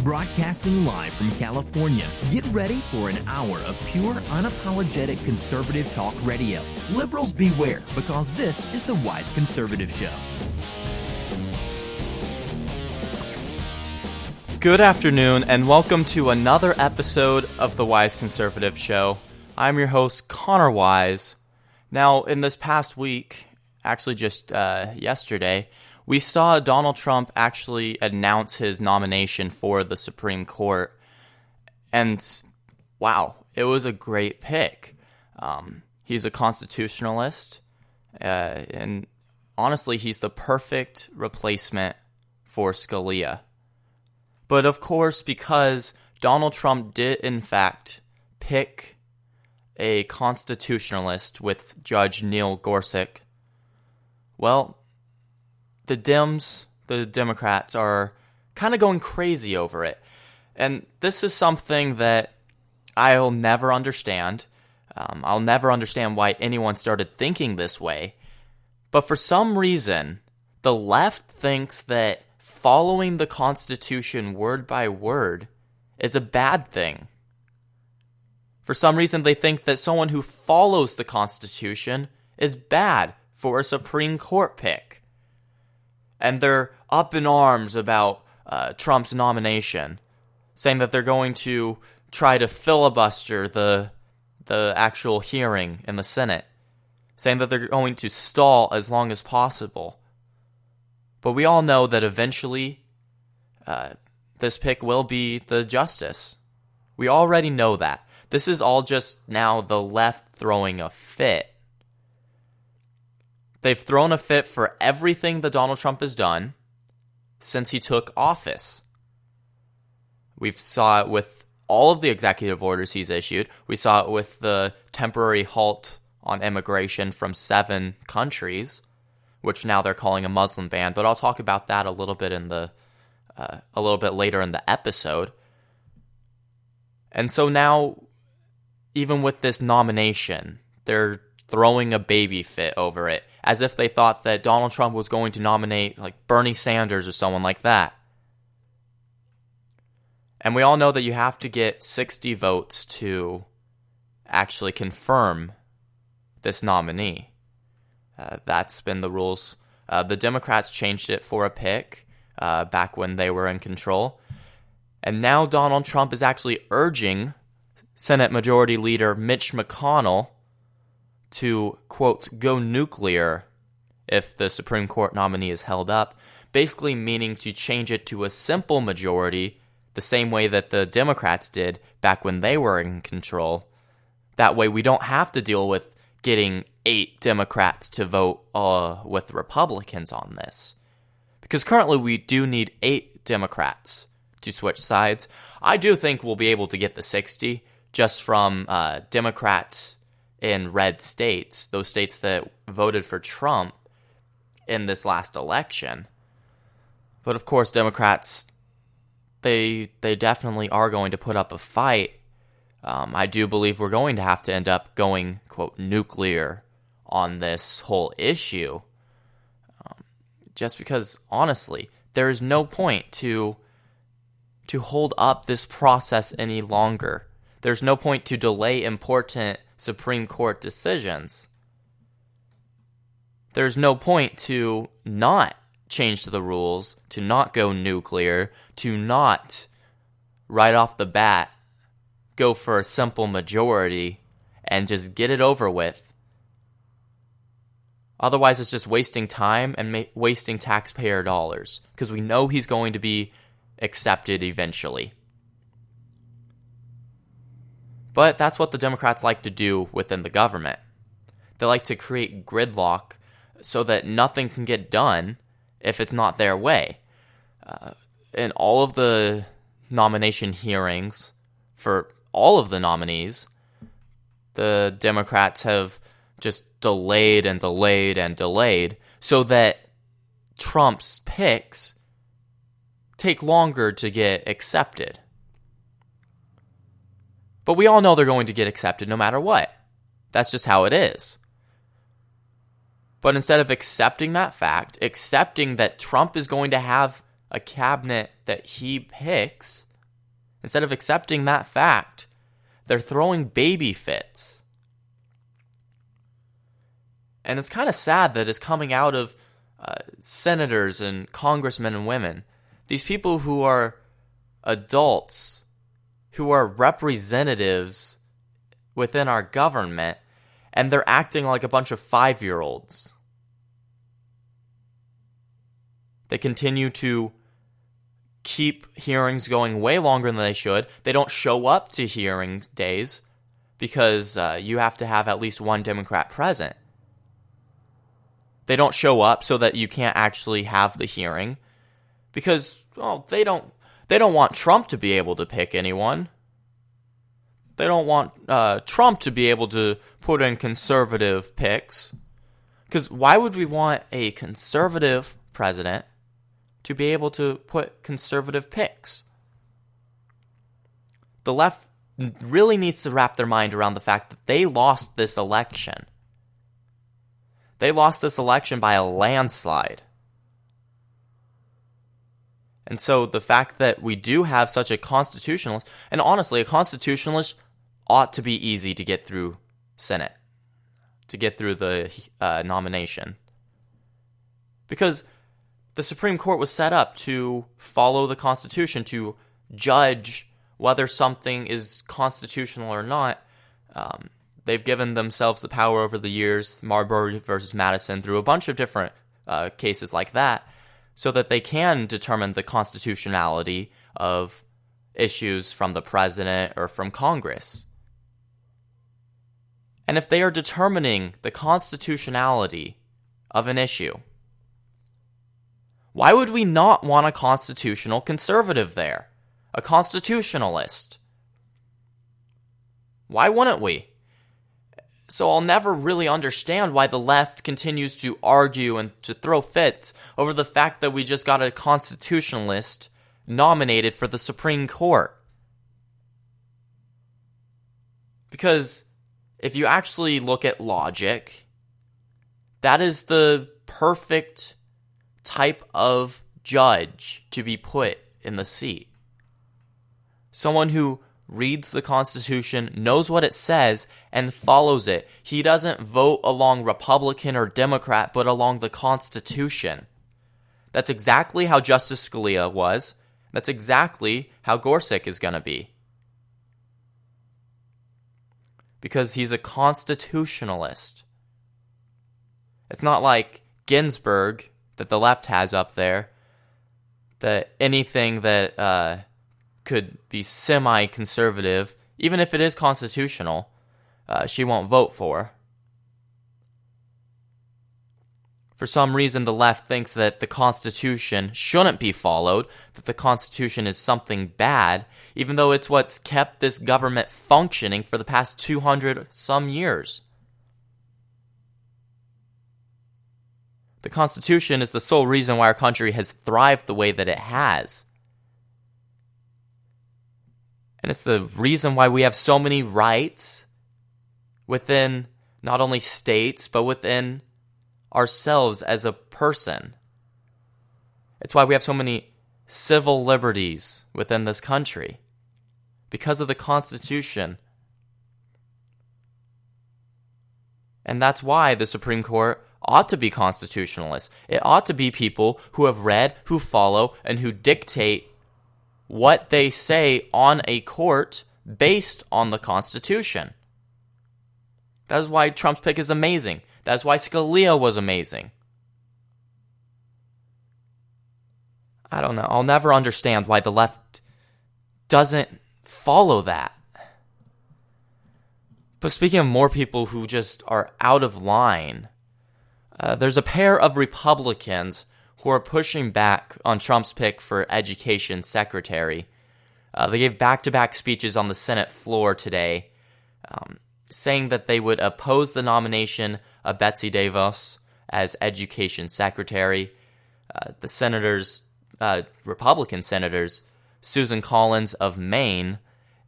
Broadcasting live from California, get ready for an hour of pure, unapologetic conservative talk radio. Liberals beware, because this is the Wise Conservative Show. Good afternoon, and welcome to another episode of the Wise Conservative Show. I'm your host, Connor Wise. Now, in this past week, actually just yesterday, we saw Donald Trump actually announce his nomination for the Supreme Court, and wow, it was a great pick. He's a constitutionalist, and honestly, he's the perfect replacement for Scalia. But of course, because Donald Trump did in fact pick a constitutionalist with Judge Neil Gorsuch, well, the Democrats are kind of going crazy over it. And this is something that I'll never understand. I'll never understand why anyone started thinking this way. But for some reason, the left thinks that following the Constitution word by word is a bad thing. For some reason, they think that someone who follows the Constitution is bad for a Supreme Court pick. And they're up in arms about Trump's nomination, saying that they're going to try to filibuster the actual hearing in the Senate, saying that they're going to stall as long as possible. But we all know that eventually this pick will be the justice. We already know that. This is all just now the left throwing a fit. They've thrown a fit for everything that Donald Trump has done since he took office. We saw it with all of the executive orders he's issued. We saw it with the temporary halt on immigration from 7 countries, which now they're calling a Muslim ban. But I'll talk about that a little bit later in the episode. And so now, even with this nomination, they're throwing a baby fit over it, as if they thought that Donald Trump was going to nominate like Bernie Sanders or someone like that. And we all know that you have to get 60 votes to actually confirm this nominee. That's been the rules. The Democrats changed it for a pick back when they were in control. And now Donald Trump is actually urging Senate Majority Leader Mitch McConnell to, quote, go nuclear if the Supreme Court nominee is held up, basically meaning to change it to a simple majority, the same way that the Democrats did back when they were in control. That way we don't have to deal with getting 8 Democrats to vote with Republicans on this. Because currently we do need 8 Democrats to switch sides. I do think we'll be able to get the 60 just from Democrats in red states, those states that voted for Trump in this last election. But of course, Democrats, they definitely are going to put up a fight. I do believe we're going to have to end up going, quote, nuclear on this whole issue. Just because, honestly, there is no point to hold up this process any longer. There's no point to delay important Supreme Court decisions. There's no point to not change the rules, to not go nuclear, to not, right off the bat, go for a simple majority and just get it over with. Otherwise, it's just wasting time and wasting taxpayer dollars, because we know he's going to be accepted eventually. But that's what the Democrats like to do within the government. They like to create gridlock so that nothing can get done if it's not their way. In all of the nomination hearings for all of the nominees, the Democrats have just delayed and delayed and delayed so that Trump's picks take longer to get accepted. But we all know they're going to get accepted no matter what. That's just how it is. But instead of accepting that fact, accepting that Trump is going to have a cabinet that he picks, Instead of accepting that fact, they're throwing baby fits. And it's kind of sad that it's coming out of senators and congressmen and women. These people who are adults, who are representatives within our government, and they're acting like a bunch of 5-year-olds. They continue to keep hearings going way longer than they should. They don't show up to hearing days because you have to have at least one Democrat present. They don't show up so that you can't actually have the hearing because, well, they don't want Trump to be able to pick anyone. They don't want Trump to be able to put in conservative picks. Because why would we want a conservative president to be able to put conservative picks? The left really needs to wrap their mind around the fact that they lost this election. They lost this election by a landslide. And so the fact that we do have such a constitutionalist, and honestly, a constitutionalist ought to be easy to get through Senate, to get through the nomination. Because the Supreme Court was set up to follow the Constitution, to judge whether something is constitutional or not. They've given themselves the power over the years, Marbury versus Madison, through a bunch of different cases like that, so that they can determine the constitutionality of issues from the president or from Congress. And if they are determining the constitutionality of an issue, why would we not want a constitutional conservative there? A constitutionalist? Why wouldn't we? So I'll never really understand why the left continues to argue and to throw fits over the fact that we just got a constitutionalist nominated for the Supreme Court. Because if you actually look at logic, that is the perfect type of judge to be put in the seat. Someone who reads the Constitution, knows what it says, and follows it. He doesn't vote along Republican or Democrat, but along the Constitution. That's exactly how Justice Scalia was. That's exactly how Gorsuch is going to be. Because he's a constitutionalist. It's not like Ginsburg that the left has up there, that anything that could be semi-conservative, even if it is constitutional, she won't vote for. For some reason, the left thinks that the Constitution shouldn't be followed, that the Constitution is something bad, even though it's what's kept this government functioning for the past 200-some years. The Constitution is the sole reason why our country has thrived the way that it has. And it's the reason why we have so many rights within not only states, but within ourselves as a person. It's why we have so many civil liberties within this country. Because of the Constitution. And that's why the Supreme Court ought to be constitutionalists. It ought to be people who have read, who follow, and who dictate what they say on a court based on the Constitution. That is why Trump's pick is amazing. That's why Scalia was amazing. I don't know. I'll never understand why the left doesn't follow that. But speaking of more people who just are out of line, there's a pair of Republicans who are pushing back on Trump's pick for education secretary. They gave back-to-back speeches on the Senate floor today, saying that they would oppose the nomination of Betsy DeVos as education secretary. The senators, Republican senators, Susan Collins of Maine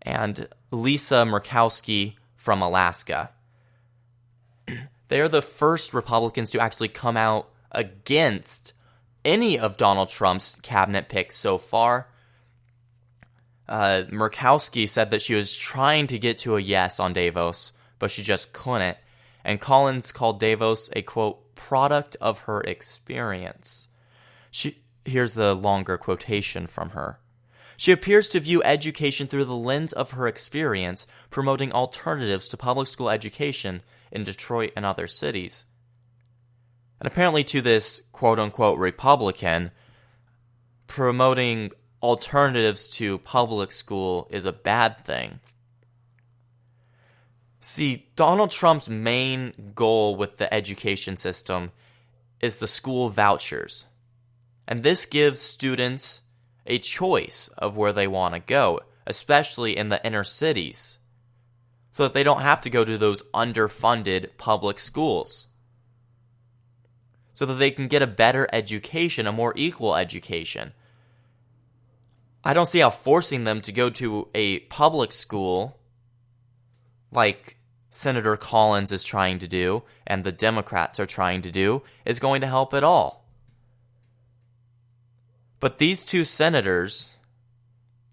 and Lisa Murkowski from Alaska. They are the first Republicans to actually come out against any of Donald Trump's cabinet picks so far. Murkowski said that she was trying to get to a yes on Davos, but she just couldn't. And Collins called Davos a, quote, product of her experience. Here's the longer quotation from her. She appears to view education through the lens of her experience, promoting alternatives to public school education in Detroit and other cities. And apparently to this quote-unquote Republican, promoting alternatives to public school is a bad thing. See, Donald Trump's main goal with the education system is the school vouchers. And this gives students a choice of where they want to go, especially in the inner cities, so that they don't have to go to those underfunded public schools, so that they can get a better education, a more equal education. I don't see how forcing them to go to a public school, like Senator Collins is trying to do, and the Democrats are trying to do, is going to help at all. But these two senators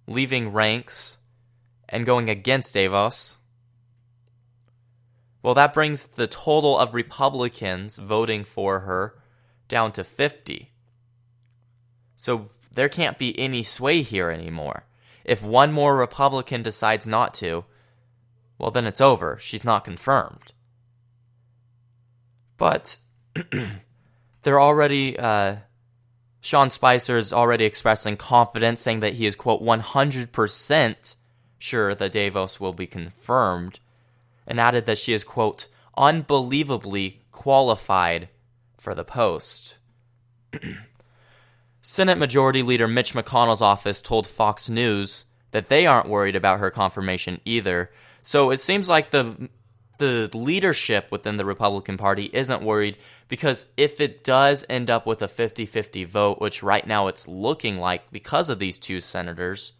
leaving ranks and going against Davos, well, that brings the total of Republicans voting for her down to 50. So there can't be any sway here anymore. If one more Republican decides not to, well, then it's over. She's not confirmed. But they're already... Sean Spicer is already expressing confidence, saying that he is, quote, 100% sure that Davos will be confirmed, and added that she is, quote, unbelievably qualified for the post. Senate Majority Leader Mitch McConnell's office told Fox News that they aren't worried about her confirmation either, so it seems like the leadership within the Republican Party isn't worried, because if it does end up with a 50-50 vote, which right now it's looking like because of these two senators,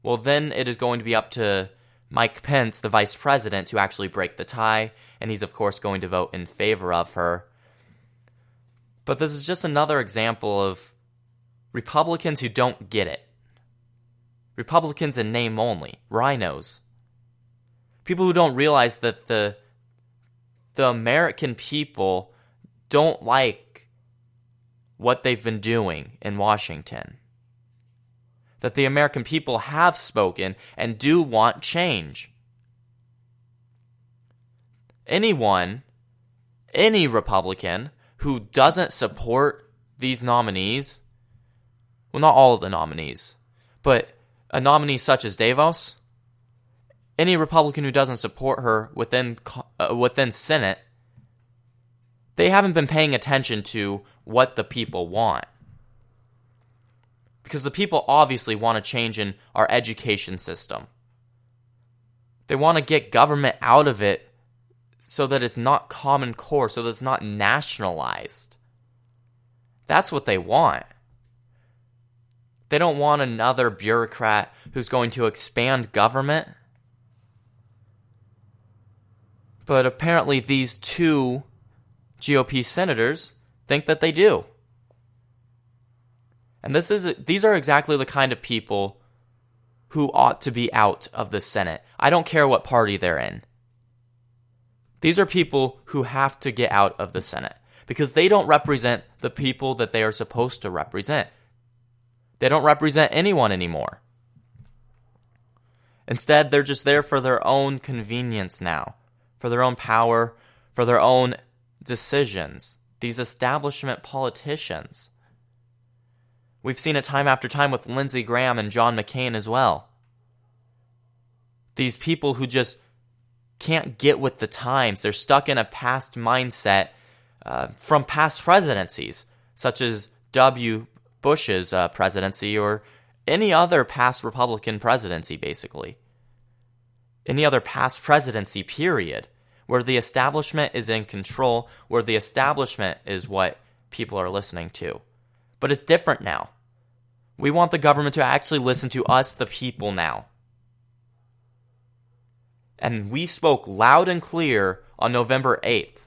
well, then it is going to be up to Mike Pence, the vice president, to actually break the tie, and he's of course going to vote in favor of her. But this is just another example of Republicans who don't get it. Republicans in name only, rhinos. People who don't realize that the American people don't like what they've been doing in Washington. That the American people have spoken and do want change. Any Republican who doesn't support these nominees, well, not all of the nominees, but a nominee such as Davos, any Republican who doesn't support her within Senate, they haven't been paying attention to what the people want. Because the people obviously want a change in our education system. They want to get government out of it so that it's not Common Core, so that it's not nationalized. That's what they want. They don't want another bureaucrat who's going to expand government. But apparently these two GOP senators think that they do. And these are exactly the kind of people who ought to be out of the Senate. I don't care what party they're in. These are people who have to get out of the Senate because they don't represent the people that they are supposed to represent. They don't represent anyone anymore. Instead, they're just there for their own convenience now, for their own power, for their own decisions. These establishment politicians. We've seen it time after time with Lindsey Graham and John McCain as well. These people who just can't get with the times. They're stuck in a past mindset from past presidencies, such as W. Bush's presidency or any other past Republican presidency, basically. Any other past presidency, period, where the establishment is in control, where the establishment is what people are listening to. But it's different now. We want the government to actually listen to us, the people, now. And we spoke loud and clear on November 8th.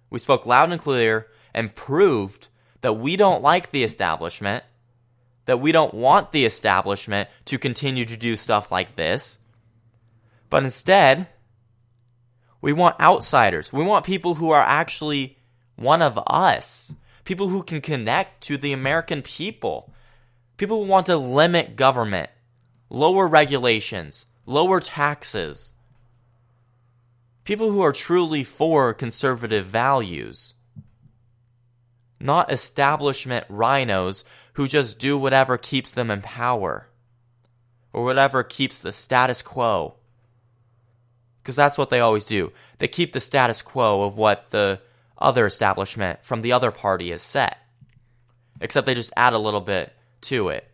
We spoke loud and clear and proved that we don't like the establishment, that we don't want the establishment to continue to do stuff like this, but instead, we want outsiders. We want people who are actually one of us, people who can connect to the American people, people who want to limit government, lower regulations, lower taxes, people who are truly for conservative values, not establishment rhinos who just do whatever keeps them in power or whatever keeps the status quo. Because that's what they always do. They keep the status quo of what the other establishment from the other party has set. Except they just add a little bit to it.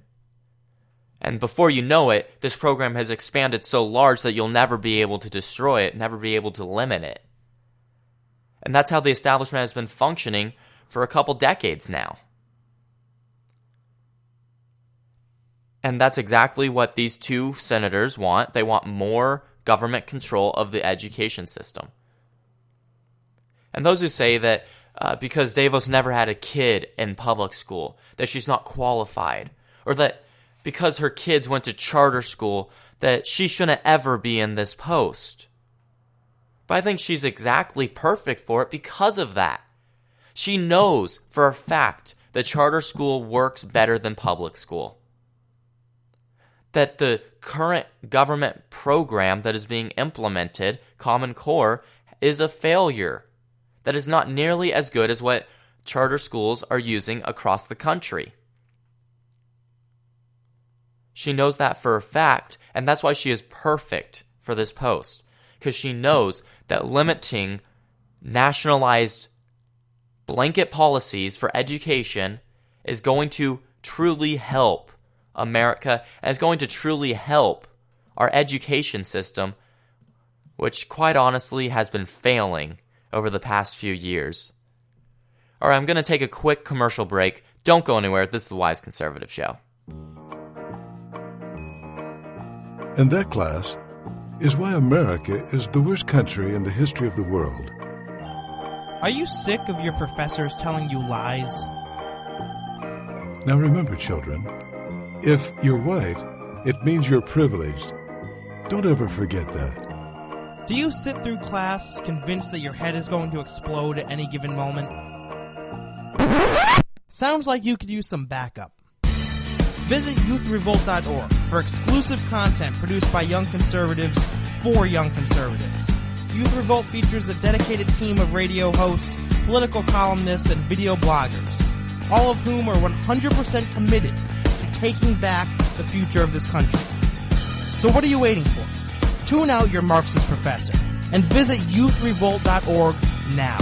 And before you know it, this program has expanded so large that you'll never be able to destroy it, never be able to limit it. And that's how the establishment has been functioning for a couple decades now. And that's exactly what these two senators want. They want more government control of the education system. And those who say that because Davos never had a kid in public school, that she's not qualified, or that because her kids went to charter school, that she shouldn't ever be in this post. But I think she's exactly perfect for it because of that. She knows for a fact that charter school works better than public school. That the current government program that is being implemented, Common Core, is a failure. That is not nearly as good as what charter schools are using across the country. She knows that for a fact, and that's why she is perfect for this post. Because she knows that limiting nationalized blanket policies for education is going to truly help America, and is going to truly help our education system, which quite honestly has been failing over the past few years. All right, I'm going to take a quick commercial break. Don't go anywhere. This is the Wise Conservative Show. And that, class, is why America is the worst country in the history of the world. Are you sick of your professors telling you lies? Now remember, children, if you're white, it means you're privileged. Don't ever forget that. Do you sit through class convinced that your head is going to explode at any given moment? Sounds like you could use some backup. Visit youthrevolt.org for exclusive content produced by young conservatives for young conservatives. Youth Revolt features a dedicated team of radio hosts, political columnists, and video bloggers, all of whom are 100% committed to taking back the future of this country. So what are you waiting for? Tune out your Marxist professor and visit youthrevolt.org now.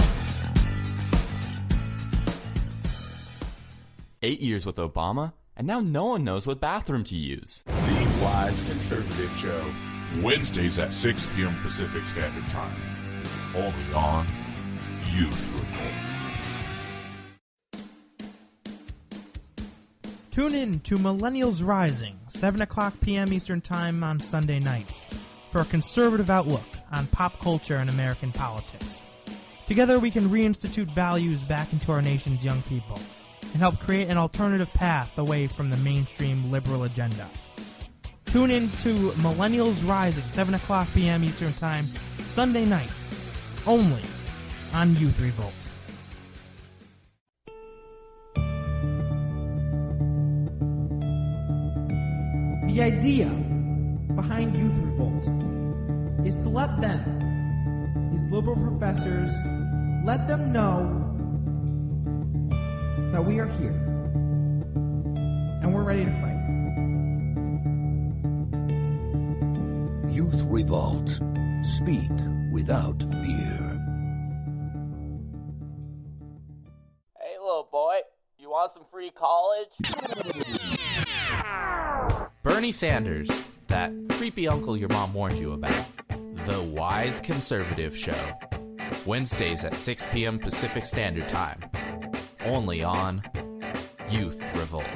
8 years with Obama, and now no one knows what bathroom to use. The Wise Conservative Show, Wednesdays at 6 p.m. Pacific Standard Time, only on Youth Revolt. Tune in to Millennials Rising, 7 o'clock p.m. Eastern Time on Sunday nights, for a conservative outlook on pop culture and American politics. Together we can reinstitute values back into our nation's young people and help create an alternative path away from the mainstream liberal agenda. Tune in to Millennials Rising, 7 o'clock p.m. Eastern Time, Sunday nights, only on Youth Revolt. The idea behind Youth Revolt is to let them, these liberal professors, let them know that we are here and we're ready to fight. Youth Revolt. Speak without fear. Hey, little boy, you want some free college? Bernie Sanders, that creepy uncle your mom warned you about. The Wise Conservative Show. Wednesdays at 6 p.m. Pacific Standard Time. Only on Youth Revolt.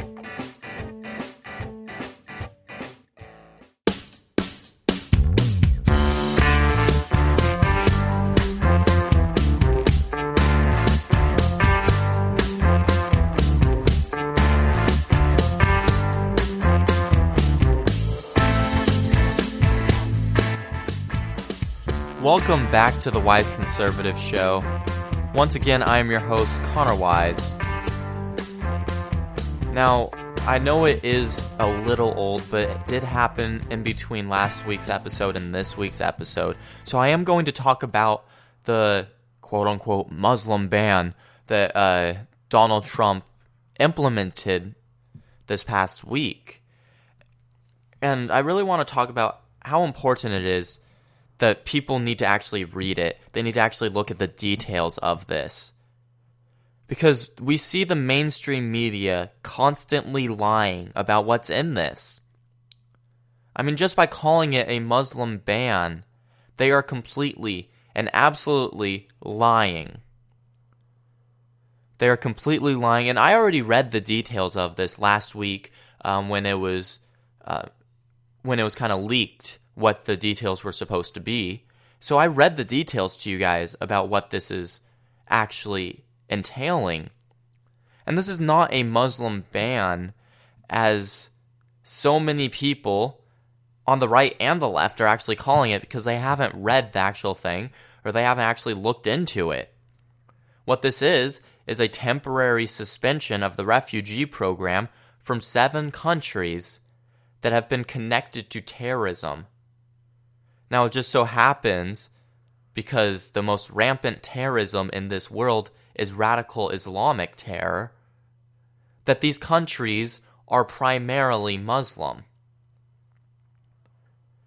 Welcome back to the Wise Conservative Show. Once again, I am your host, Connor Wise. Now, I know it is a little old, but it did happen in between last week's episode and this week's episode. So I am going to talk about the quote-unquote Muslim ban that Donald Trump implemented this past week. And I really want to talk about how important it is that people need to actually read it. They need to actually look at the details of this. Because we see the mainstream media constantly lying about what's in this. I mean, just by calling it a Muslim ban, they are completely and absolutely lying. They are completely lying, and I already read the details of this last week when it was kind of leaked what the details were supposed to be. So I read the details to you guys about what this is actually entailing. And this is not a Muslim ban, as so many people on the right and the left are actually calling it, because they haven't read the actual thing, or they haven't actually looked into it. What this is a temporary suspension of the refugee program from 7 countries that have been connected to terrorism. Now, it just so happens, because the most rampant terrorism in this world is radical Islamic terror, that these countries are primarily Muslim.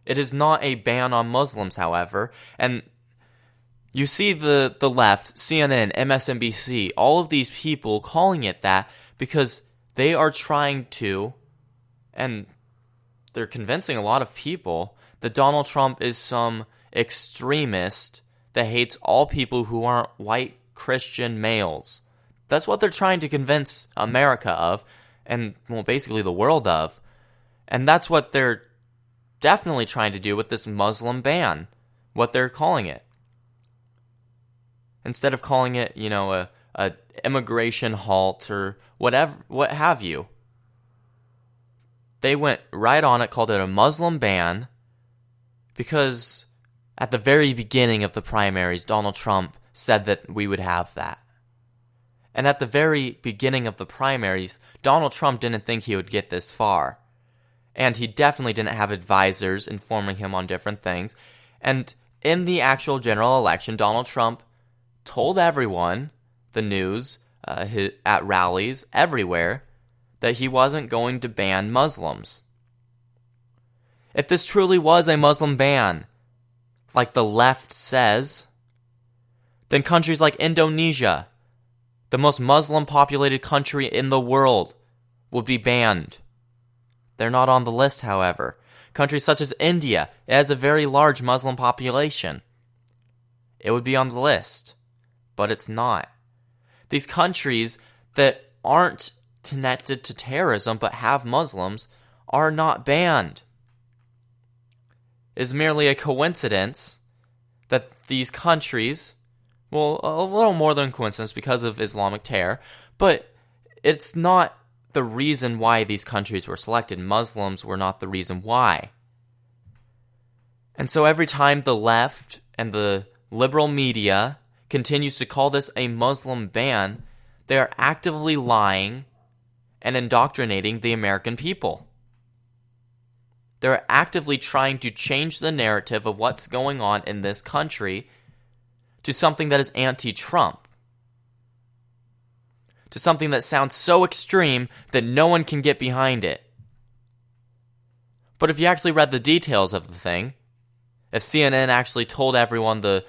It is not a ban on Muslims, however, and you see the left, CNN, MSNBC, all of these people calling it that because they are trying to, and they're convincing a lot of people, that Donald Trump is some extremist that hates all people who aren't white Christian males. That's what they're trying to convince America of, and, well, basically the world of. And that's what they're definitely trying to do with this Muslim ban, what they're calling it. Instead of calling it, a immigration halt or whatever, what have you. They went right on it, called it a Muslim ban, because at the very beginning of the primaries, Donald Trump said that we would have that. And at the very beginning of the primaries, Donald Trump didn't think he would get this far. And he definitely didn't have advisors informing him on different things. And in the actual general election, Donald Trump told everyone, the news, at rallies, everywhere, that he wasn't going to ban Muslims. If this truly was a Muslim ban, like the left says, then countries like Indonesia, the most Muslim-populated country in the world, would be banned. They're not on the list, however. Countries such as India, it has a very large Muslim population. It would be on the list, but it's not. These countries that aren't connected to terrorism but have Muslims are not banned. It is merely a coincidence that these countries, well, a little more than coincidence because of Islamic terror, but it's not the reason why these countries were selected. Muslims were not the reason why. And so every time the left and the liberal media continues to call this a Muslim ban, they are actively lying and indoctrinating the American people. They're actively trying to change the narrative of what's going on in this country to something that is anti-Trump. To something that sounds so extreme that no one can get behind it. But if you actually read the details of the thing, if CNN actually told everyone the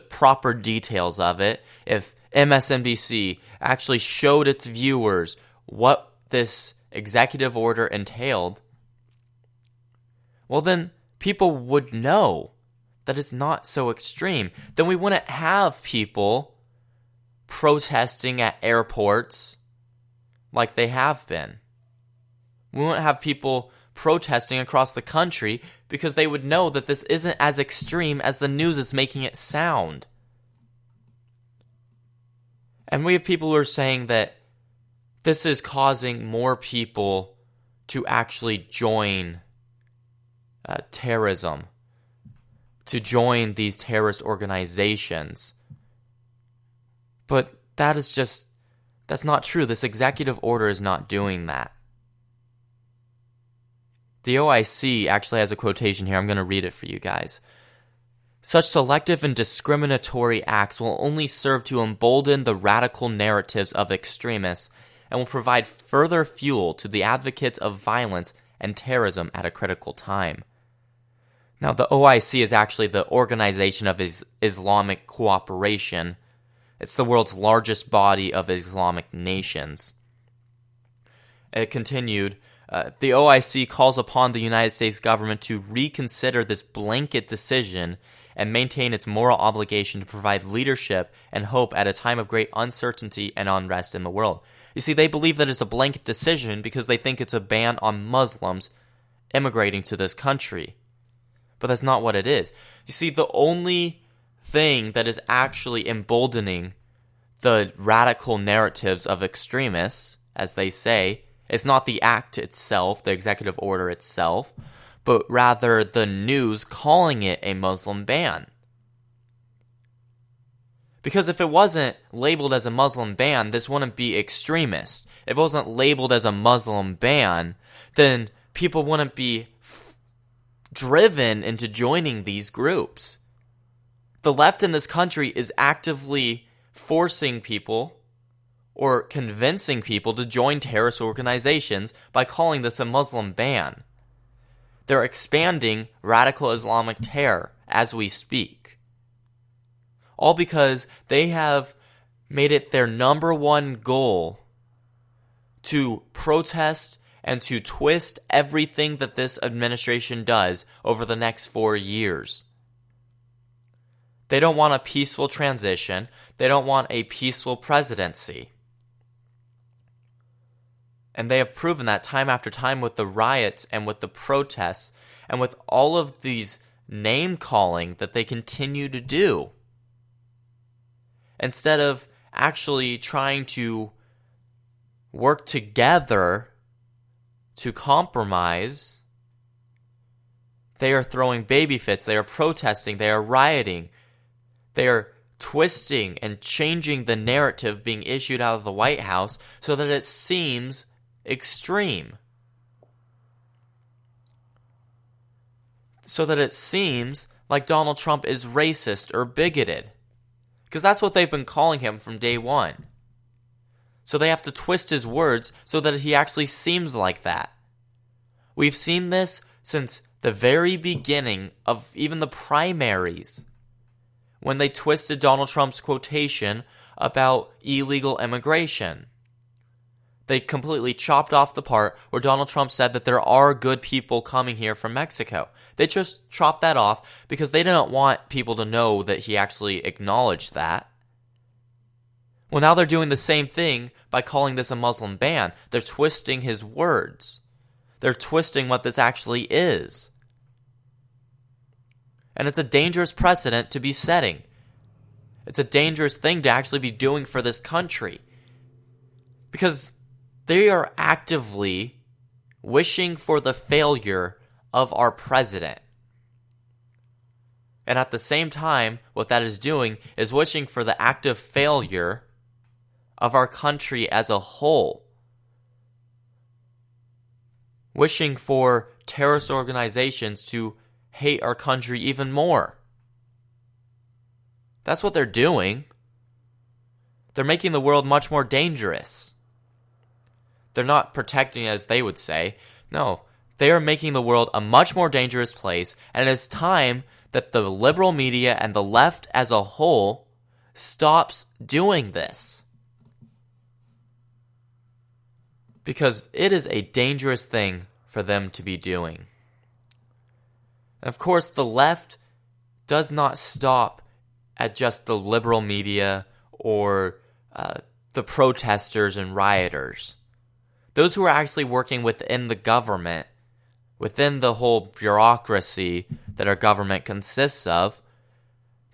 proper details of it, if MSNBC actually showed its viewers what this executive order entailed, well then people would know that it's not so extreme. Then we wouldn't have people protesting at airports like they have been. We wouldn't have people protesting across the country because they would know that this isn't as extreme as the news is making it sound. And we have people who are saying that this is causing more people to actually join terrorism, to join these terrorist organizations. But that's not true. This executive order is not doing that. The OIC actually has a quotation here. I'm going to read it for you guys. Such selective and discriminatory acts will only serve to embolden the radical narratives of extremists and will provide further fuel to the advocates of violence and terrorism at a critical time. Now, the OIC is actually the Organization of Islamic Cooperation. It's the world's largest body of Islamic nations. It continued, the OIC calls upon the United States government to reconsider this blanket decision and maintain its moral obligation to provide leadership and hope at a time of great uncertainty and unrest in the world. You see, they believe that it's a blanket decision because they think it's a ban on Muslims immigrating to this country. But that's not what it is. You see, the only thing that is actually emboldening the radical narratives of extremists, as they say, is not the act itself, the executive order itself, but rather the news calling it a Muslim ban. Because if it wasn't labeled as a Muslim ban, this wouldn't be extremist. If it wasn't labeled as a Muslim ban, then people wouldn't be driven into joining these groups. The left in this country is actively forcing people or convincing people to join terrorist organizations by calling this a Muslim ban. They're expanding radical Islamic terror as we speak. All because they have made it their number one goal to protest and to twist everything that this administration does over the next 4 years. They don't want a peaceful transition. They don't want a peaceful presidency. And they have proven that time after time with the riots and with the protests and with all of these name-calling that they continue to do. Instead of actually trying to work together to compromise, they are throwing baby fits, they are protesting, they are rioting, they are twisting and changing the narrative being issued out of the White House so that it seems extreme. So that it seems like Donald Trump is racist or bigoted. Because that's what they've been calling him from day one. So they have to twist his words so that he actually seems like that. We've seen this since the very beginning of even the primaries, when they twisted Donald Trump's quotation about illegal immigration. They completely chopped off the part where Donald Trump said that there are good people coming here from Mexico. They just chopped that off because they didn't want people to know that he actually acknowledged that. Well, now they're doing the same thing by calling this a Muslim ban. They're twisting his words. They're twisting what this actually is. And it's a dangerous precedent to be setting. It's a dangerous thing to actually be doing for this country. Because they are actively wishing for the failure of our president. And at the same time, what that is doing is wishing for the active failure of our country as a whole. Wishing for terrorist organizations to hate our country even more. That's what they're doing. They're making the world much more dangerous. They're not protecting, as they would say. No, they are making the world a much more dangerous place, and it is time that the liberal media and the left as a whole stops doing this. Because it is a dangerous thing for them to be doing. And of course, the left does not stop at just the liberal media or the protesters and rioters. Those who are actually working within the government, within the whole bureaucracy that our government consists of,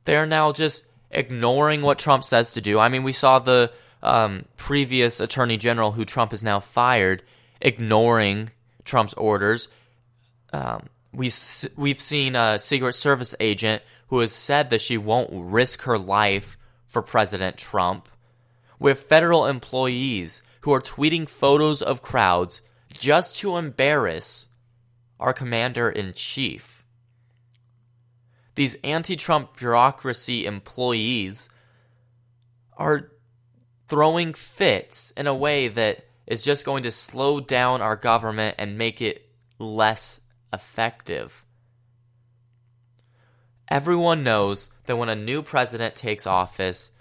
they are now just ignoring what Trump says to do. I mean, we saw the previous attorney general, who Trump has now fired, ignoring Trump's orders, we've seen a Secret Service agent who has said that she won't risk her life for President Trump. We have federal employees who are tweeting photos of crowds just to embarrass our commander-in-chief. These anti-Trump bureaucracy employees are throwing fits in a way that is just going to slow down our government and make it less effective. Everyone knows that when a new president takes office,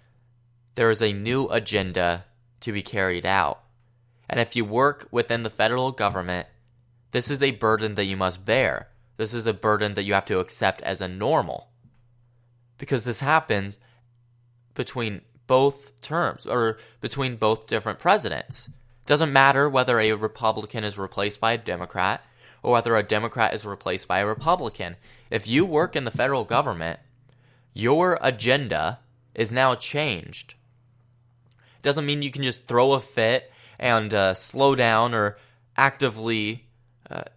there is a new agenda to be carried out. And if you work within the federal government, this is a burden that you must bear. This is a burden that you have to accept as a normal. Because this happens between both terms, or between both different presidents. It doesn't matter whether a Republican is replaced by a Democrat, or whether a Democrat is replaced by a Republican. If you work in the federal government, your agenda is now changed. It doesn't mean you can just throw a fit and slow down or actively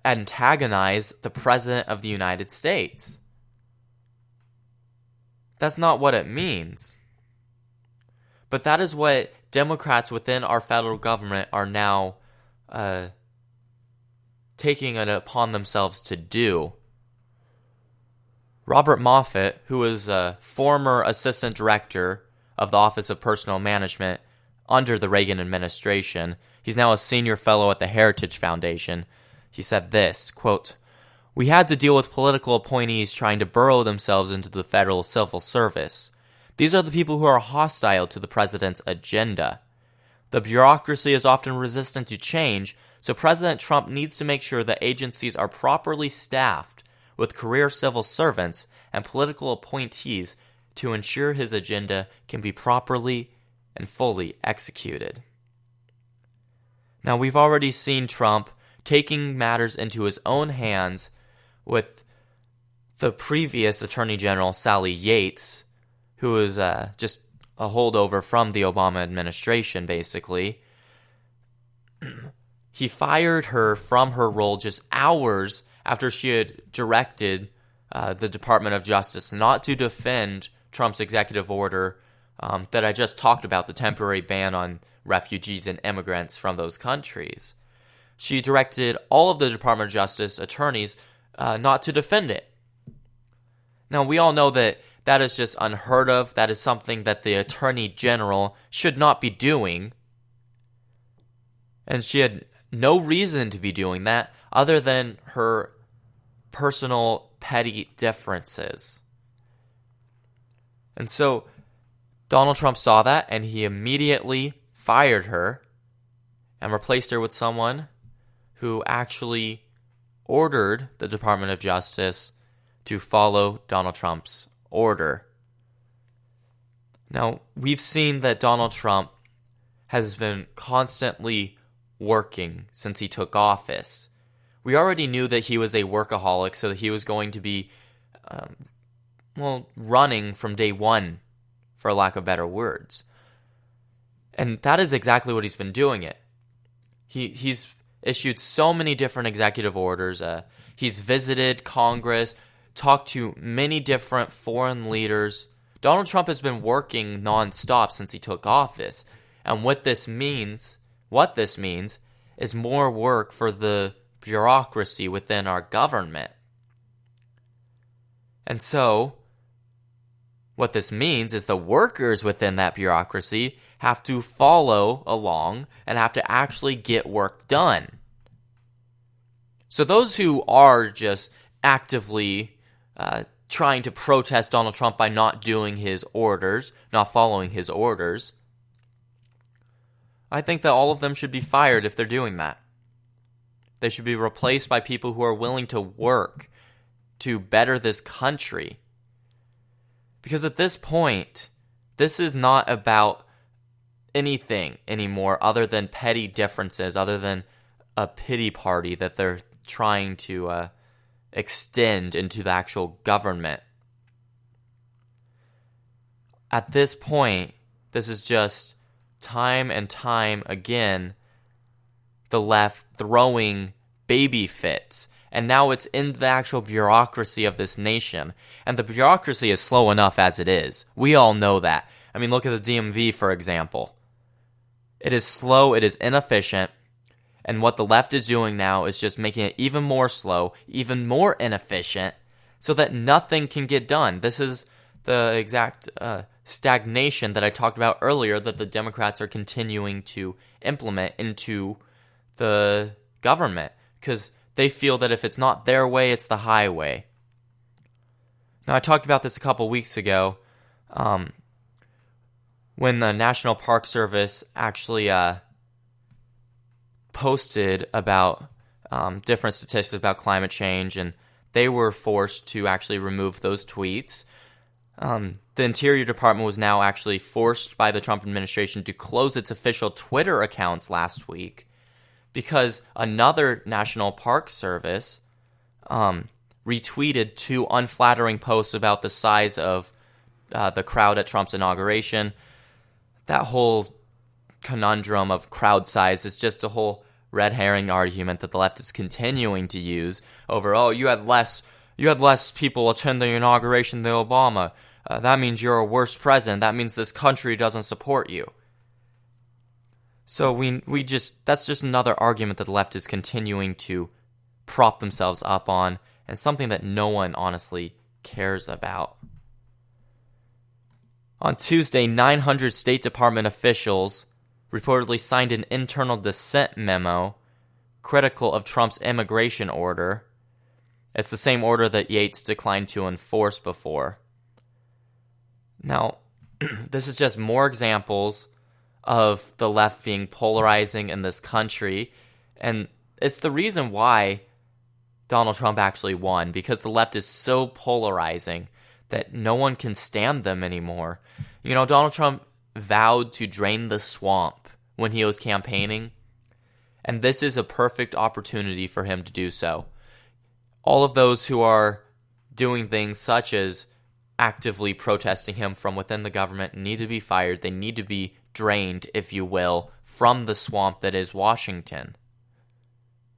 antagonize the President of the United States. That's not what it means. But that is what Democrats within our federal government are now taking it upon themselves to do. Robert Moffett, who is a former assistant director of the Office of Personnel Management under the Reagan administration, he's now a senior fellow at the Heritage Foundation. He said this, quote, "We had to deal with political appointees trying to burrow themselves into the federal civil service. These are the people who are hostile to the president's agenda. The bureaucracy is often resistant to change, so President Trump needs to make sure that agencies are properly staffed with career civil servants and political appointees to ensure his agenda can be properly and fully executed." Now, we've already seen Trump taking matters into his own hands with the previous Attorney General, Sally Yates, who is just a holdover from the Obama administration, basically. He fired her from her role just hours after she had directed the Department of Justice not to defend Trump's executive order that I just talked about, the temporary ban on refugees and immigrants from those countries. She directed all of the Department of Justice attorneys not to defend it. Now, we all know that that is just unheard of. That is something that the Attorney General should not be doing. And she had no reason to be doing that other than her personal petty differences. And so Donald Trump saw that, and he immediately fired her and replaced her with someone who actually ordered the Department of Justice to follow Donald Trump's order. Now, we've seen that Donald Trump has been constantly working since he took office. We already knew that he was a workaholic, so that he was going to be, running from day one, for lack of better words. And that is exactly what he's been doing it. He's issued so many different executive orders. He's visited Congress, talked to many different foreign leaders. Donald Trump has been working nonstop since he took office. And what this means is more work for the bureaucracy within our government. And so, what this means is the workers within that bureaucracy have to follow along and have to actually get work done. So those who are just actively trying to protest Donald Trump by not doing his orders, not following his orders, I think that all of them should be fired if they're doing that. They should be replaced by people who are willing to work to better this country. Because at this point, this is not about anything anymore other than petty differences, other than a pity party that they're trying to extend into the actual government. At this point, this is just time and time again the left throwing baby fits And now it's in the actual bureaucracy of this nation. And the bureaucracy is slow enough as it is. We all know that. I mean, look at the DMV, for example. It is slow, it is inefficient, and what the left is doing now is just making it even more slow, even more inefficient, so that nothing can get done. This is the exact stagnation that I talked about earlier that the Democrats are continuing to implement into the government, because they feel that if it's not their way, it's the highway. Now, I talked about this a couple weeks ago, when the National Park Service actually posted about different statistics about climate change, and they were forced to actually remove those tweets. The Interior Department was now actually forced by the Trump administration to close its official Twitter accounts last week because another National Park Service retweeted 2 unflattering posts about the size of the crowd at Trump's inauguration. That whole conundrum of crowd size is just a whole red herring argument that the left is continuing to use over, you had less people attend the inauguration than Obama. That means you're a worse president. That means this country doesn't support you. So that's just another argument that the left is continuing to prop themselves up on, and something that no one honestly cares about. On Tuesday, 900 State Department officials reportedly signed an internal dissent memo critical of Trump's immigration order. It's the same order that Yates declined to enforce before. Now, this is just more examples of the left being polarizing in this country, and it's the reason why Donald Trump actually won, because the left is so polarizing that no one can stand them anymore. You know, Donald Trump vowed to drain the swamp when he was campaigning, and this is a perfect opportunity for him to do so. All of those who are doing things such as actively protesting him from within the government need to be fired. They need to be drained, if you will, from the swamp that is Washington.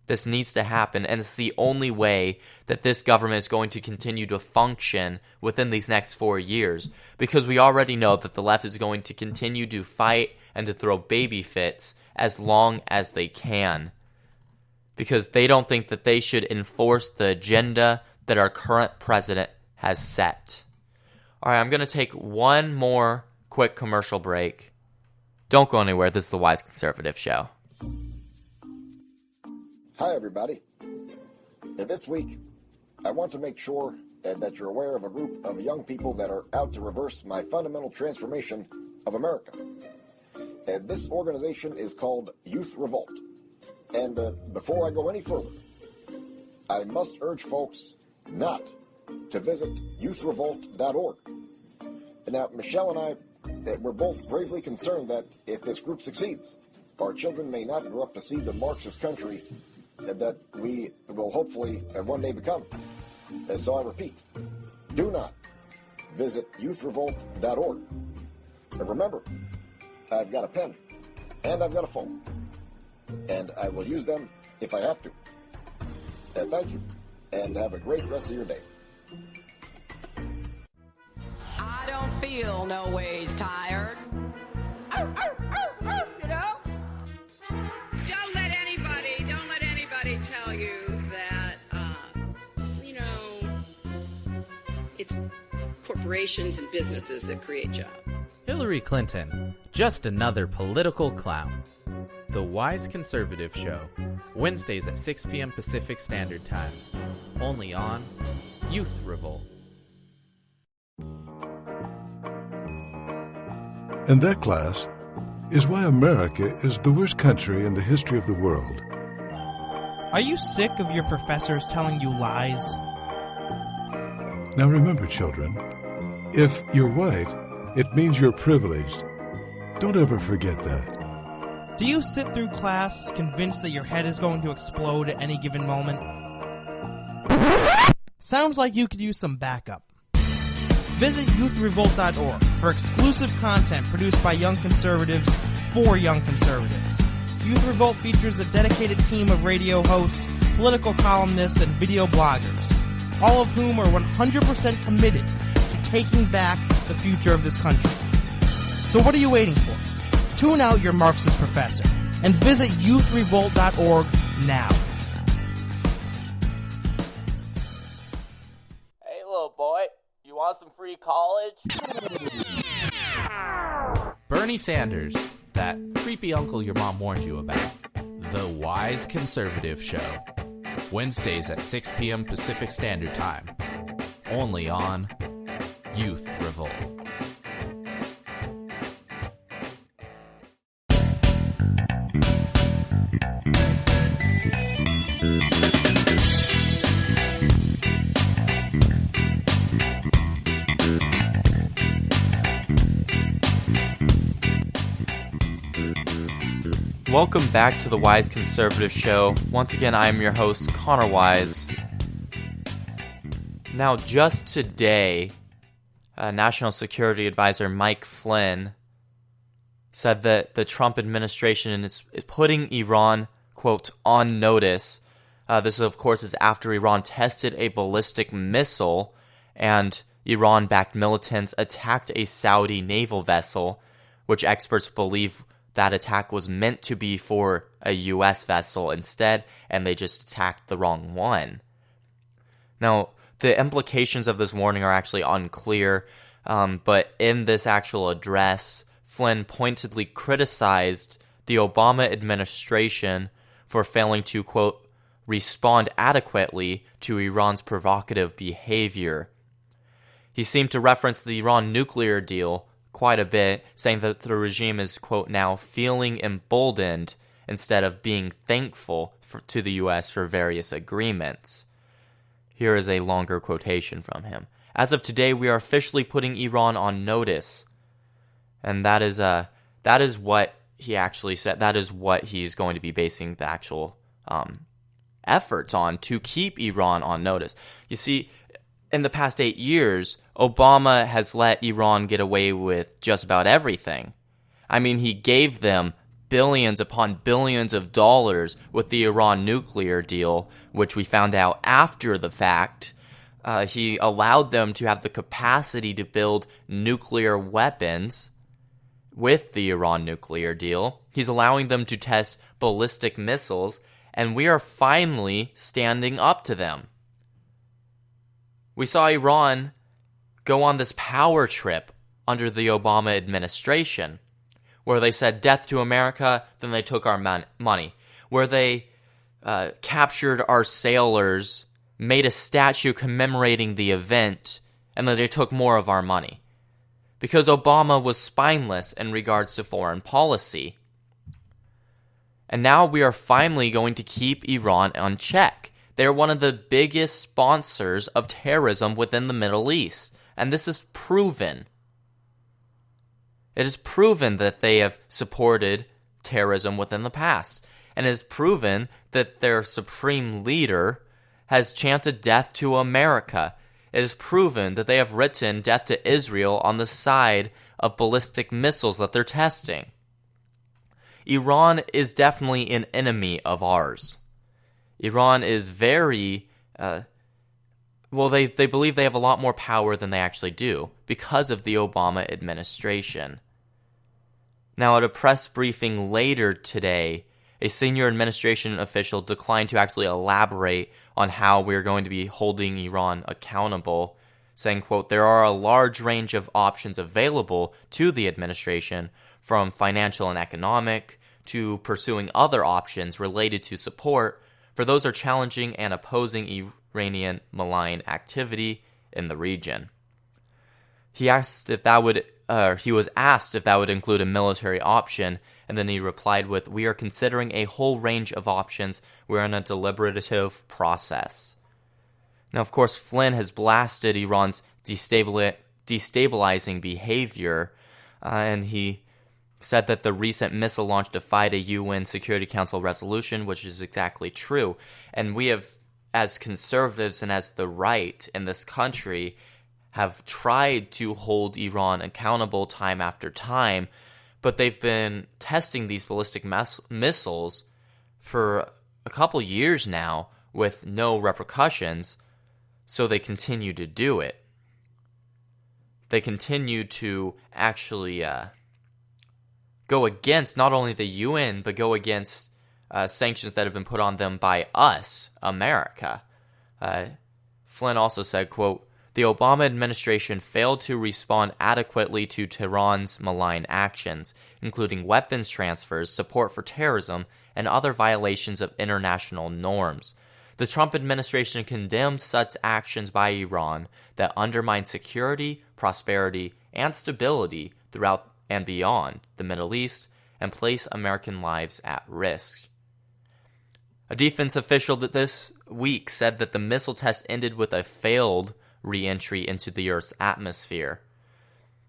This needs to happen, and it's the only way that this government is going to continue to function within these next 4 years, because we already know that the left is going to continue to fight and to throw baby fits as long as they can, because they don't think that they should enforce the agenda that our current president has set. All right, I'm going to take one more quick commercial break. Don't go anywhere. This is the Wise Conservative Show. Hi, everybody. This week, I want to make sure that you're aware of a group of young people that are out to reverse my fundamental transformation of America. This organization is called Youth Revolt. And before I go any further, I must urge folks not to visit youthrevolt.org. Now, Michelle and I, we're both gravely concerned that if this group succeeds, our children may not grow up to see the Marxist country that we will hopefully one day become. So I repeat, do not visit youthrevolt.org. And remember, I've got a pen and I've got a phone, and I will use them if I have to. Thank you, and have a great rest of your day. I don't feel no ways tired. You know? Don't let anybody tell you that, it's corporations and businesses that create jobs. Hillary Clinton, just another political clown. The Wise Conservative Show, Wednesdays at 6 p.m. Pacific Standard Time, only on Youth Revolt. And that, class, is why America is the worst country in the history of the world. Are you sick of your professors telling you lies? Now remember, children, if you're white, it means you're privileged. Don't ever forget that. Do you sit through class convinced that your head is going to explode at any given moment? Sounds like you could use some backup. Visit youthrevolt.org for exclusive content produced by young conservatives for young conservatives. Youth Revolt features a dedicated team of radio hosts political columnists, and video bloggers, all of whom are 100% committed to taking back the future of this country. So what are you waiting for? Tune out your Marxist professor and visit youthrevolt.org now. Hey, little boy, you want some free college? Bernie Sanders, that creepy uncle your mom warned you about. The Wise Conservative Show. Wednesdays at 6 p.m. Pacific Standard Time. Only on Youth Revolt. Welcome back to the Wise Conservative Show. Once again, I am your host, Connor Wise. Now, just today, National Security Advisor Mike Flynn said that the Trump administration is putting Iran, quote, on notice. This, of course, is after Iran tested a ballistic missile and Iran-backed militants attacked a Saudi naval vessel, which experts believe that attack was meant to be for a U.S. vessel instead, and they just attacked the wrong one. Now, the implications of this warning are actually unclear, but in this actual address, Flynn pointedly criticized the Obama administration for failing to, quote, respond adequately to Iran's provocative behavior. He seemed to reference the Iran nuclear deal quite a bit, saying that the regime is, quote, now feeling emboldened instead of being thankful to the U.S. for various agreements. Here is a longer quotation from him. As of today, we are officially putting Iran on notice. And that is what he actually said. That is what he's going to be basing the actual efforts on to keep Iran on notice. You see, in the past 8 years, Obama has let Iran get away with just about everything. I mean, he gave them billions upon billions of dollars with the Iran nuclear deal, which we found out after the fact. He allowed them to have the capacity to build nuclear weapons with the Iran nuclear deal. He's allowing them to test ballistic missiles, and we are finally standing up to them. We saw Iran go on this power trip under the Obama administration, where they said death to America, then they took our money, where they captured our sailors, made a statue commemorating the event, and then they took more of our money. Because Obama was spineless in regards to foreign policy. And now we are finally going to keep Iran on check. They're one of the biggest sponsors of terrorism within the Middle East. And this is proven. It is proven that they have supported terrorism within the past. And it is proven that their supreme leader has chanted death to America. It is proven that they have written death to Israel on the side of ballistic missiles that they're testing. Iran is definitely an enemy of ours. Iran is very, they believe they have a lot more power than they actually do because of the Obama administration. Now, at a press briefing later today, a senior administration official declined to actually elaborate on how we're going to be holding Iran accountable, saying, quote, there are a large range of options available to the administration, from financial and economic to pursuing other options related to support for those who are challenging and opposing Iranian malign activity in the region. He was asked if that would include a military option, and then he replied with, we are considering a whole range of options. We're in a deliberative process. Now, of course, Flynn has blasted Iran's destabilizing behavior, and he said that the recent missile launch defied a UN Security Council resolution, which is exactly true. And we have, as conservatives and as the right in this country, have tried to hold Iran accountable time after time, but they've been testing these ballistic missiles for a couple years now with no repercussions, so they continue to do it. They continue to actually go against not only the UN, but go against sanctions that have been put on them by us, America. Flynn also said, quote, "The Obama administration failed to respond adequately to Tehran's malign actions, including weapons transfers, support for terrorism, and other violations of international norms. The Trump administration condemned such actions by Iran that undermine security, prosperity, and stability throughout and beyond the Middle East and place American lives at risk." A defense official that this week said that the missile test ended with a failed re-entry into the Earth's atmosphere.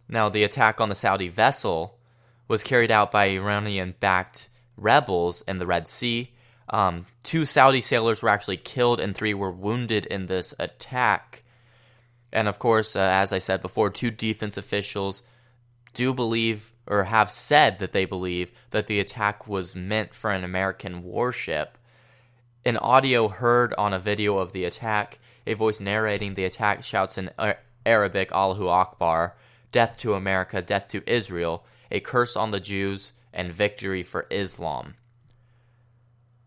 Now, the attack on the Saudi vessel was carried out by Iranian-backed rebels in the Red Sea. 2 Saudi sailors were actually killed and 3 were wounded in this attack. And of course, as I said before, 2 defense officials do believe, or have said that they believe, that the attack was meant for an American warship. In audio heard on a video of the attack, a voice narrating the attack shouts in Arabic, "Allahu Akbar," "Death to America, death to Israel," "A curse on the Jews," and "Victory for Islam."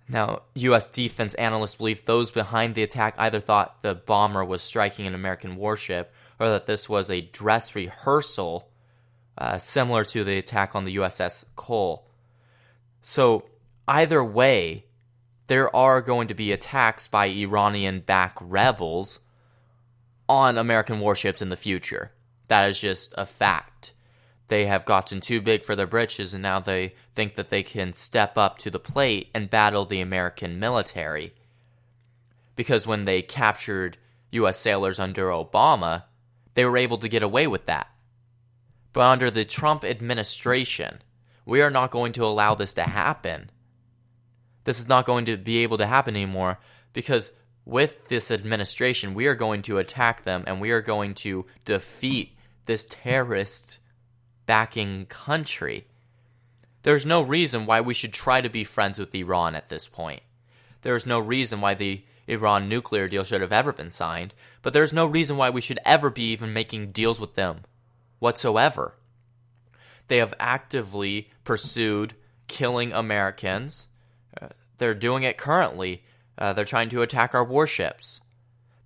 Now, U.S. defense analysts believe those behind the attack either thought the bomber was striking an American warship or that this was a dress rehearsal similar to the attack on the USS Cole. So, either way, there are going to be attacks by Iranian-backed rebels on American warships in the future. That is just a fact. They have gotten too big for their britches, and now they think that they can step up to the plate and battle the American military. Because when they captured U.S. sailors under Obama, they were able to get away with that. But under the Trump administration, we are not going to allow this to happen. This is not going to be able to happen anymore, because with this administration, we are going to attack them and we are going to defeat this terrorist backing country. There's no reason why we should try to be friends with Iran at this point. There's no reason why the Iran nuclear deal should have ever been signed, but there's no reason why we should ever be even making deals with them whatsoever. They have actively pursued killing Americans. They're doing it currently. They're trying to attack our warships.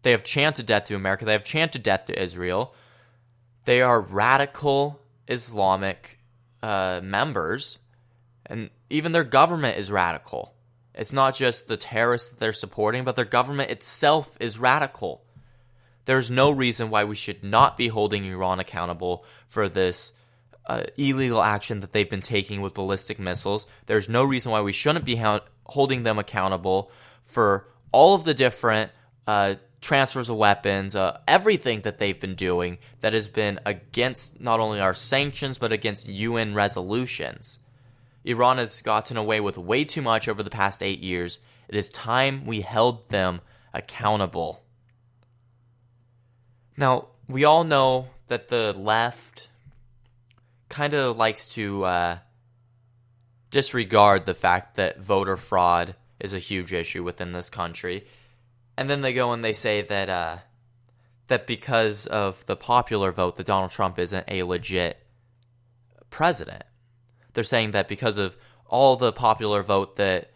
They have chanted death to America. They have chanted death to Israel. They are radical Islamic members, and even their government is radical. It's not just the terrorists that they're supporting, but their government itself is radical. There's no reason why we should not be holding Iran accountable for this illegal action that they've been taking with ballistic missiles. There's no reason why we shouldn't be holding them accountable for all of the different transfers of weapons, everything that they've been doing that has been against not only our sanctions, but against UN resolutions. Iran has gotten away with way too much over the past 8 years. It is time we held them accountable. Now, we all know that the left kind of likes to disregard the fact that voter fraud is a huge issue within this country. And then they go and they say that that because of the popular vote, that Donald Trump isn't a legit president. They're saying that because of all the popular vote that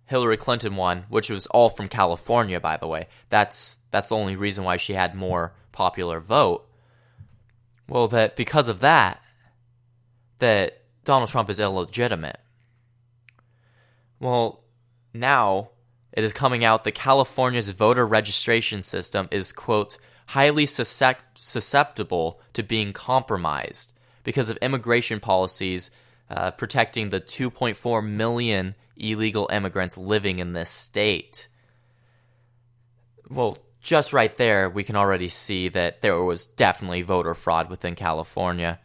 Hillary Clinton won, which was all from California, by the way, that's the only reason why she had more popular vote. Well, that because of that Donald Trump is illegitimate. Well, now it is coming out that California's voter registration system is, quote, highly susceptible to being compromised because of immigration policies protecting the 2.4 million illegal immigrants living in this state. Well, just right there, we can already see that there was definitely voter fraud within California.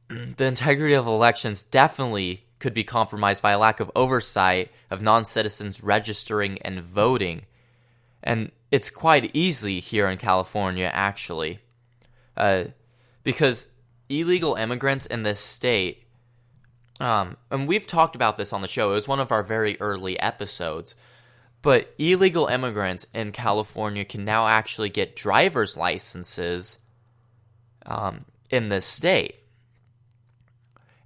The integrity of elections definitely could be compromised by a lack of oversight of non-citizens registering and voting. And it's quite easy here in California, actually. Because illegal immigrants in this state, and we've talked about this on the show, it was one of our very early episodes, But illegal immigrants in California can now actually get driver's licenses in this state.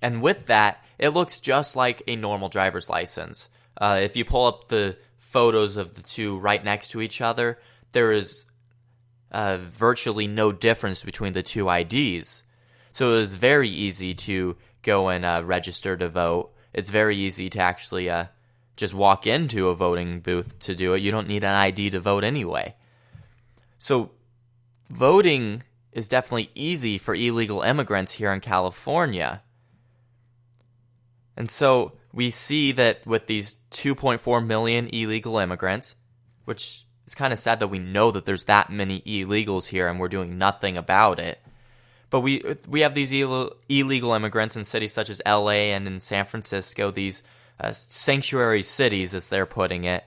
And with that, it looks just like a normal driver's license. If you pull up the photos of the two right next to each other, there is virtually no difference between the two IDs. So it was very easy to go and register to vote. It's very easy to actually just walk into a voting booth to do it. You don't need an ID to vote anyway. So voting is definitely easy for illegal immigrants here in California. And so we see that with these 2.4 million illegal immigrants, which is kind of sad that we know that there's that many illegals here and we're doing nothing about it. But we have these illegal immigrants in cities such as LA and in San Francisco, these sanctuary cities, as they're putting it.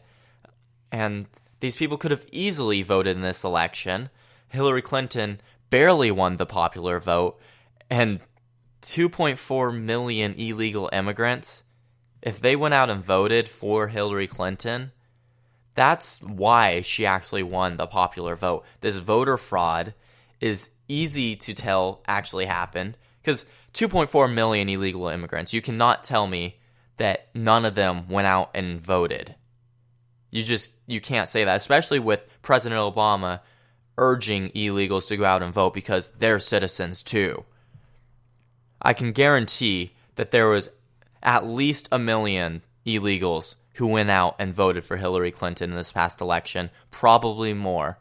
And these people could have easily voted in this election. Hillary Clinton barely won the popular vote. And 2.4 million illegal immigrants, if they went out and voted for Hillary Clinton, that's why she actually won the popular vote. This voter fraud is easy to tell actually happened, because 2.4 million illegal immigrants, you cannot tell me that none of them went out and voted. You can't say that, especially with President Obama urging illegals to go out and vote because they're citizens too. I can guarantee that there was at least 1 million illegals who went out and voted for Hillary Clinton in this past election, probably more.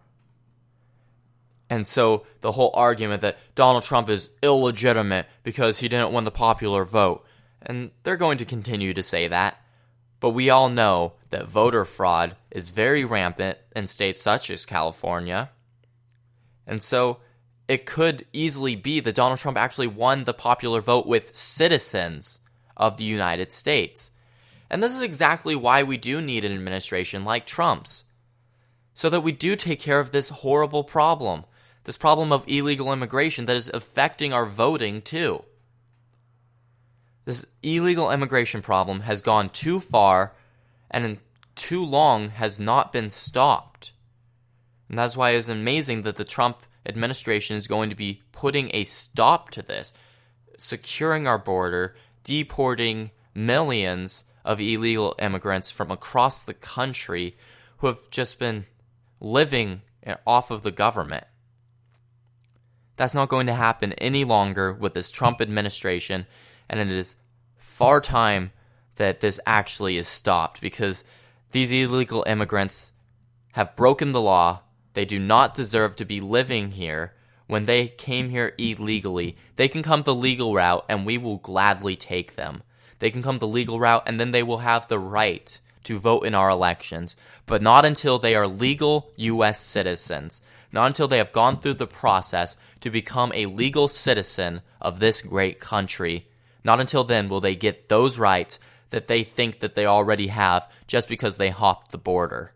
And so the whole argument that Donald Trump is illegitimate because he didn't win the popular vote, and they're going to continue to say that, but we all know that voter fraud is very rampant in states such as California. And so it could easily be that Donald Trump actually won the popular vote with citizens of the United States. And this is exactly why we do need an administration like Trump's, so that we do take care of this horrible problem, this problem of illegal immigration that is affecting our voting too. This illegal immigration problem has gone too far and in too long has not been stopped. And that's why it's amazing that the Trump administration is going to be putting a stop to this, securing our border, deporting millions of illegal immigrants from across the country who have just been living off of the government. That's not going to happen any longer with this Trump administration, and it is far time that this actually is stopped, because these illegal immigrants have broken the law. They do not deserve to be living here. When they came here illegally, they can come the legal route and we will gladly take them. They can come the legal route and then they will have the right to vote in our elections, but not until they are legal U.S. citizens, not until they have gone through the process to become a legal citizen of this great country. Not until then will they get those rights that they think that they already have just because they hopped the border.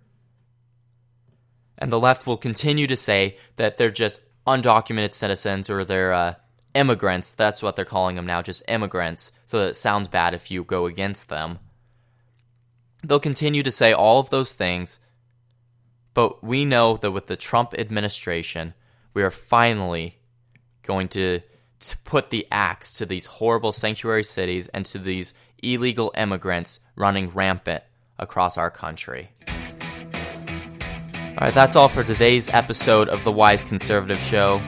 And the left will continue to say that they're just undocumented citizens, or they're immigrants. That's what they're calling them now, just immigrants, so that it sounds bad if you go against them. They'll continue to say all of those things, but we know that with the Trump administration, we are finally going to put the axe to these horrible sanctuary cities and to these illegal immigrants running rampant across our country. Alright, that's all for today's episode of The Wise Conservative Show.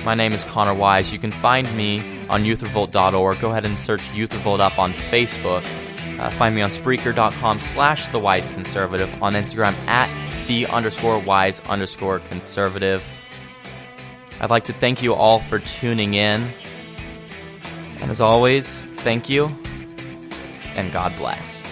My name is Connor Wise. You can find me on youthrevolt.org. Go ahead and search Youth Revolt up on Facebook. Find me on Spreaker.com/TheWiseConservative, on Instagram @the_wise_conservative. I'd like to thank you all for tuning in. And as always, thank you, and God bless.